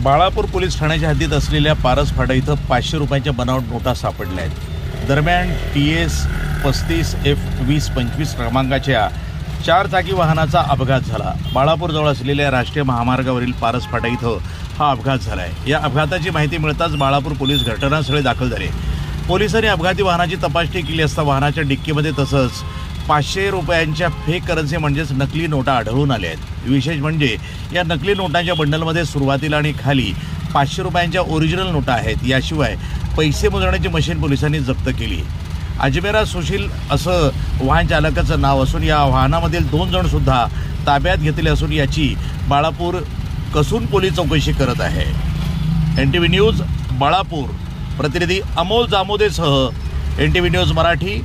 Balapur police ठाण्याच्या हद्दीत असलेल्या पारस फाटा इथं 500 रुपयांच्या बनावट नोटा सापडल्या आहेत। दरम्यान TS 35F2025 क्रमांकाच्या 4 चाकी वाहनाचा अपघात झाला। बाळापूरजवळ असलेल्या राष्ट्रीय महामार्गावरील पारस फाटा इथं हा अपघात झाला आहे। या अपघाताची माहिती मिळताच बाळापूर पोलीस घटनास्थळी दाखल झाले। पोलिसांनी अपघाती वाहनाची तपासणी केली असता वाहनाच्या डिक्कीमध्ये तसंच 500 रुपयांच्या फेक करन्सी म्हणजेच नकली नोटा आढळून आल्या आहेत। विशेष म्हणजे या नकली नोटांच्या बंडलमध्ये सुरुवातीला आणि खाली 500 रुपयांच्या ओरिजिनल नोटा आहेत। याशिवाय पैसे मोजण्याची मशीन पोलिसांनी जप्त केली। अजमेरा सुशील असं वाहन चालकाचं नाव असून या वाहनामधील 2 जण सुद्धा ताब्यात घेतले असून याची बाळापूर कसून पोलीस चौकशी करत आहे। NTV न्यूज बाळापूर प्रतिनिधी अमोल जामोदेसह NTV न्यूज मराठी।